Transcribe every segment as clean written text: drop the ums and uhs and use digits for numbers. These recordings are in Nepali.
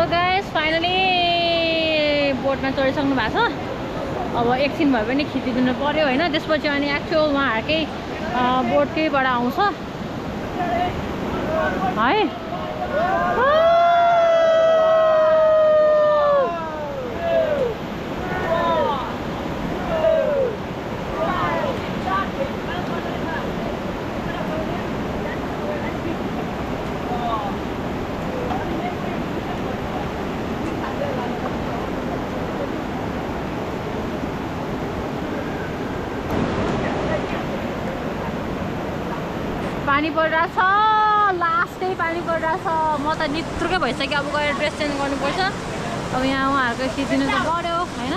सो गाइस फाइनली बोटमा चढिसक्नु भएको छ। अब एकछिन भए पनि खिचिदिनु पर्यो होइन, त्यसपछि अनि एक्चुअल उहाँहरूकै बोटकैबाट आउँछ है। पानी परिरहेछ, लास्टै पानी परिरहेछ। म त नित्रुकै भइसक्यो। अब गएर ड्रेस चेन्ज गर्नुपर्छ। अब यहाँ उहाँहरूको खिचिदिनु त पर्यो होइन।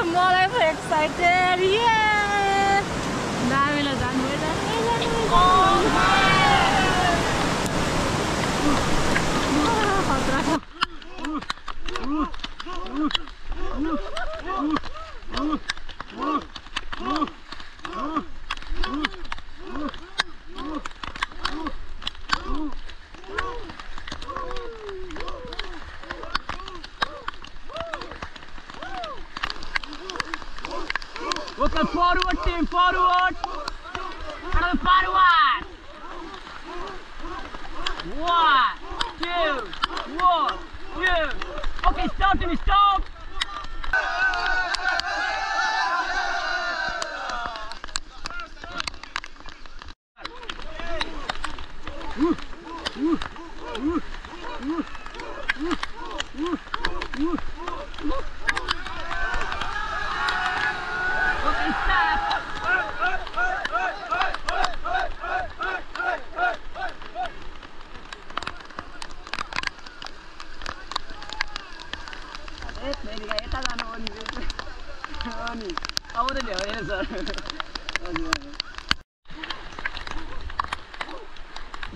मलाई एक्साइटेड दामीलाई जानु Okay, forward team, forward! Forward! 1, 2, 1, 2. Okay, stop, Timmy, stop!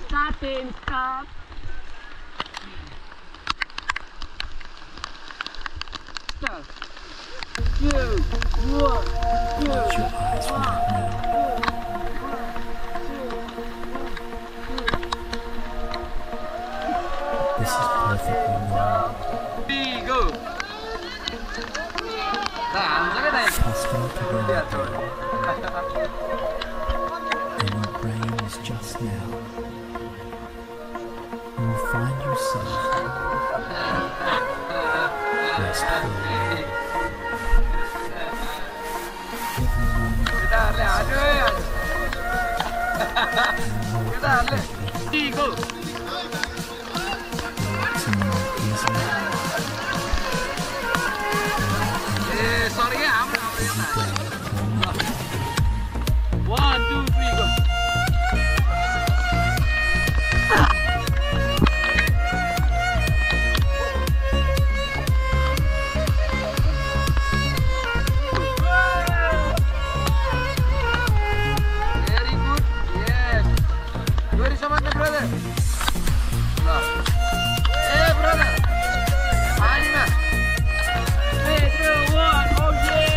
Stop, team, stop. Stop. 2, 1, 2, 1. This is perfectly normal. Go. Custom to run and your brain is just now. You will find yourself restful. Go. Sorry, I'm 1, 2, 3, go. Very good. Yes. Very much, brother. Hey, brother. Anima. 3, 2, 1. Oh, yeah.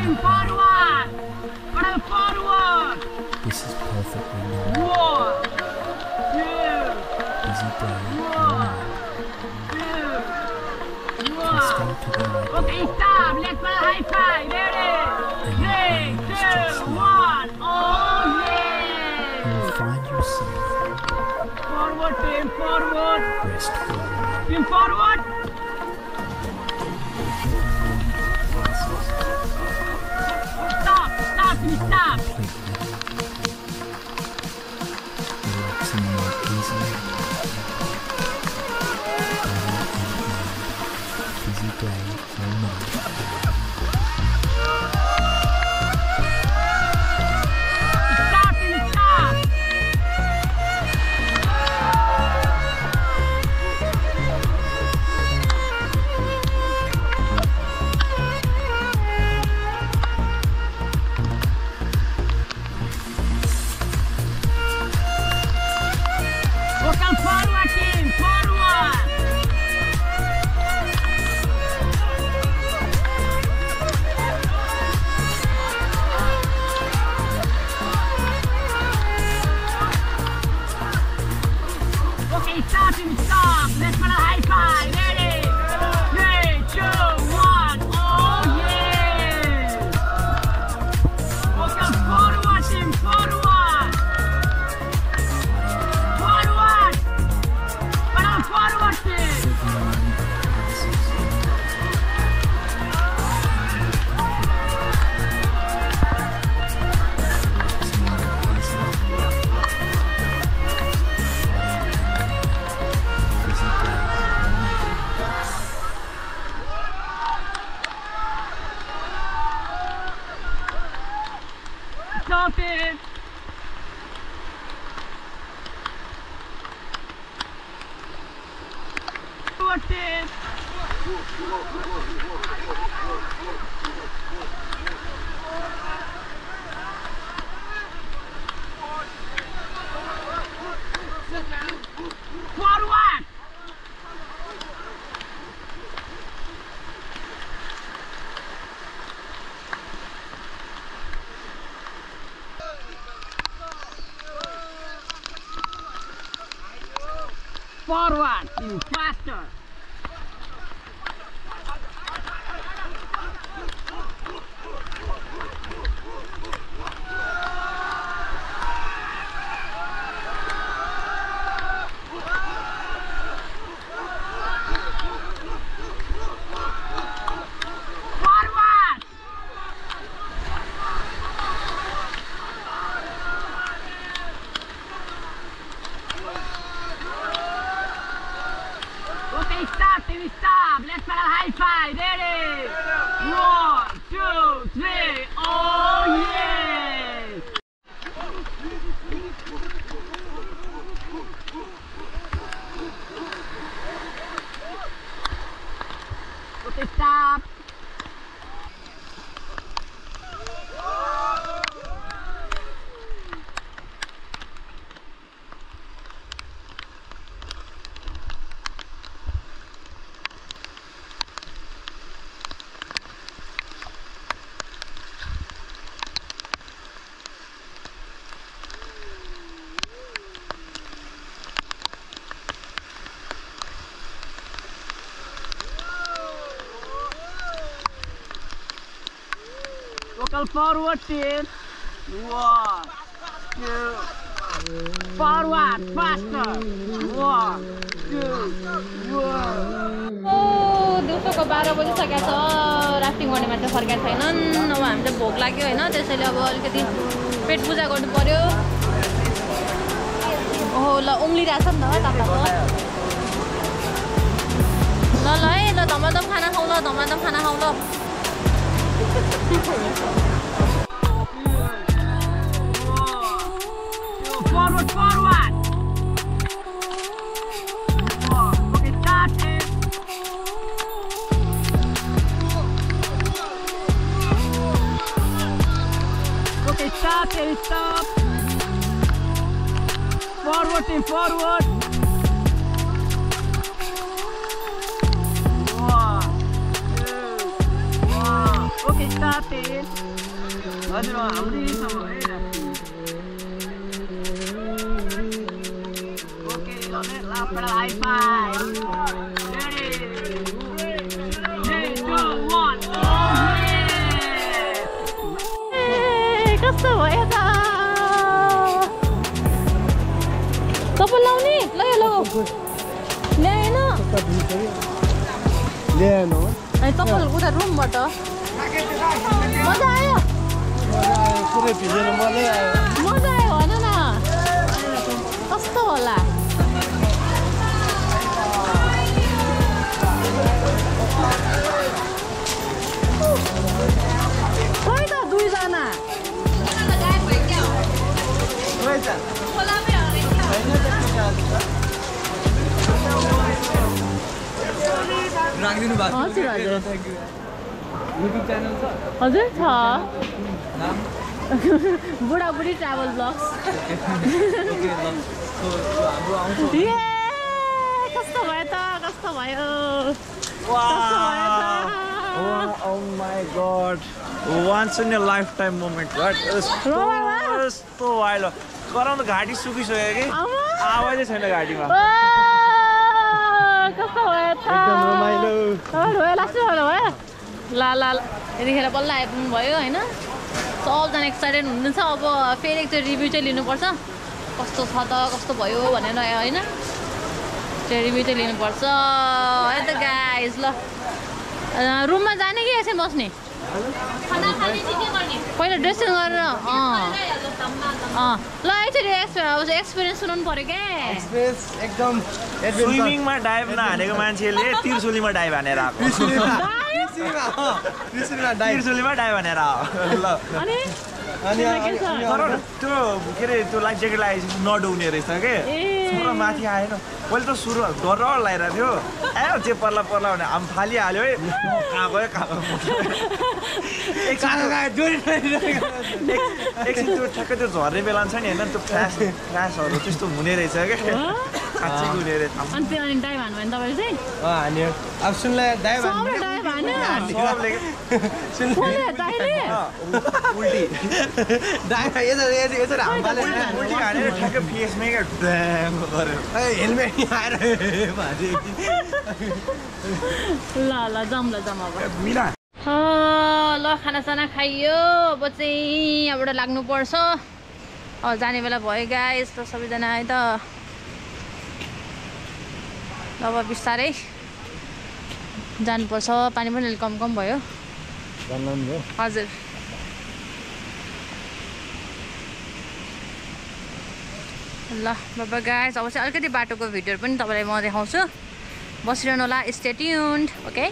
not bad. Forward! Padam forward! This is perfectly normal. 1, 2, Busy day. 1, 2, 1. Accustomed to the idea. Okay, stop. Let's put a high five. Ready? 3, 2, 1. Oh, yeah. You will find yourself Forward, team, forward. restful. Team, forward. Stop, stop, team, stop. Relaxing more easily. Busy day or night. Stop, team, stop. Vocal forward, team, forward. Okay, stop, team, stop. Let's put a high five. Ready? 3, 2, 1. Oh, yeah. Vocal forward, team, forward. Forward. Padam forward, team. Stop it. Forward, team. Forward. Forward, you faster. Forward. Okay, stop, team, stop. Let's put a high five. Ready? 1, 2, 3. Oh, yeah. Okay, stop. Vocal forward, team. 1, 2. Forward, faster. 1, 2, 1. दिउँसोको 12 बजिसकेको छ राफ्टिङ गर्ने मान्छे फर्केको छैनन् अब हामी चाहिँ भोक लाग्यो होइन त्यसैले अब अलिकति पेट पूजा गर्नु पर्यो ओहो ल उम्लिरहेछ नि त ताप्लाको ल ल है ल धमाधम खाना खाऊ ल धमाधम खाना खाऊ ल Forward, forward. Okay, start it. Okay, stop it, stop. Forward, team, forward. 1, 2, 1. Okay, stop it. हजुर हाम्रै छ है राफ्टिङ ओके लले लास्ट वाला हाई फाइभ रेडी 3 2 1 कस्तो भयो त चप्पल लाउने ल यो ल्याएन चप्पल उता रुमबाट मजा आयो मजा आयो भन न कस्तो होला खै त दुईजना राखिदिनु भएको हजुर हजुर युट्युब च्यानल छ हजुर छ नाम बुढाबुढी ट्राभल ब्लग्स ओके ल सो हाम्रो आउँछ कस्तो भयो त कस्तो भयो Oh my god. Once in a lifetime moment, right? यस्तो वाइलो गराउनु घाँटी सुकिसक्यो कि आवाजै छैन घाँटीमा कस्तो भयो त एकदम रमाइलो रोयो लाग्छ भयो ल ल यतिखेर बल्ल आइपुग्नु भयो होइन सबजना एक्साइटेड हुनुहुन्छ अब फेरि एकचोटि रिभ्यू चाहिँ लिनुपर्छ कस्तो छ त कस्तो भयो भनेर होइन त्यो रिभ्यू चाहिँ लिनुपर्छ है त गाइस ल रुममा जाने कि यसै बस्ने पहिला ड्रेसिङ गरेर ल एकचोटि एक्सपिरियन्स सुनाउनु पऱ्यो क्या एकदम स्विमिङमा डाइभ नहानेको मान्छेले त्रिशुलीमा डाइभ हानेर आएको त्रिशुलीमा डाइभ हानेर आयो ल तर त्यो के अरे त्यो लाइफ ज्याकेट लगाएपछि नडुब्ने रहेछ के पुरा माथि आएन पहिले त सुरु डर लगाइरहेको थियो आयो जे पर्ला पर्ला भने हाम फालिहाल्यो है कहाँ गयो एकछिन त्यो ठ्याक्कै त्यो झर्ने बेला छ नि होइन त्यो फ्ल्यासहरू त्यस्तो हुने रहेछ क्या साँच्चै हुने रहेछ अनि डाइभ हान्नु भने तपाईँले चाहिँ हान्यो अब सुनलाई डाइभ उल्टी उल्टी हानेर ठ्याक्कै फेसमै हेलमेट आएर ल जाउँ अब मिला ल खानासाना खाइयो अब चाहिँ यहाँबाट लाग्नुपर्छ अब जाने बेला भयो गाइस त सबैजना है त अब बिस्तारै जानुपर्छ पानी पनि अलिक कम भयो हजुर ल बाबा गाइस अब चाहिँ अलिकति बाटोको भिडियोहरू पनि तपाईँलाई म देखाउँछु बसिरहनु होला स्टे ट्युन्ड ओके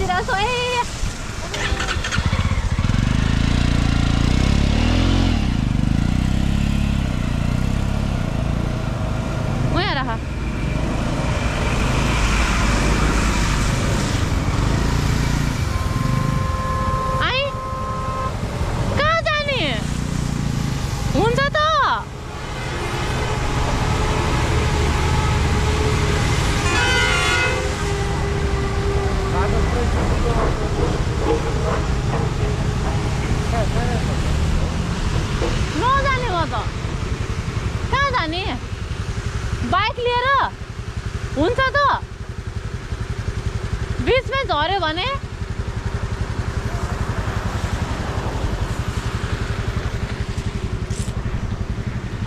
गरिरहेको छु ए वहाँ राख आई कहाँ जाने हुन्छ त नजाने म त कहाँ जाने बाइक लिएर हुन्छ त बिचमै झऱ्यो भने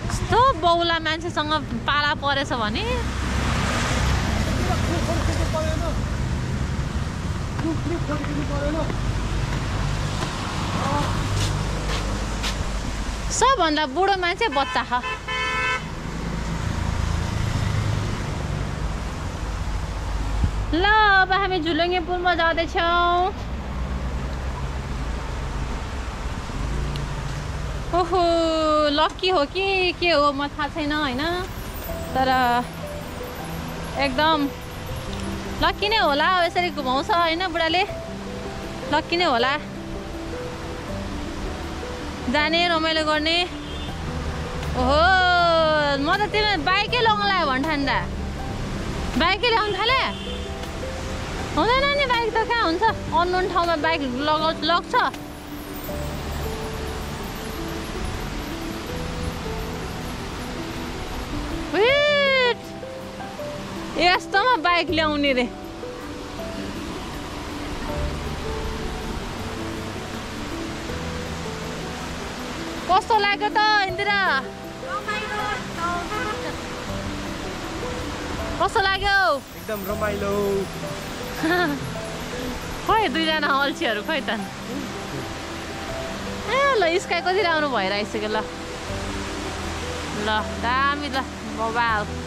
यस्तो बौला मान्छेसँग पाला परेछ भने सबभन्दा बुढो मान्छे बच्चा छ ल अब हामी झुलुङ्गे पुलमा जाँदैछौँ ओहो लक्की हो कि के हो म थाहा छैन होइन तर एकदम लक्की नै होला यसरी घुमाउँछ होइन बुढाले लक्की नै होला जाने रमाइलो गर्ने ओहो म त तिमी बाइकै लगाउला भन् ठान्दा बाइकै ल्याउनु थाले हुँदैन नि बाइक त कहाँ हुन्छ अननोन ठाउँमा बाइक लग्छ यस्तोमा बाइक ल्याउने रे कस्तो लाग्यो त इन्दिरा कस्तो लाग्यो एकदम रमाइलो खै दुईजना अल्छीहरू खै त ए ल स्काई कति राम्रो भएर आइसक्यो ल ल दामी ल मोबाइल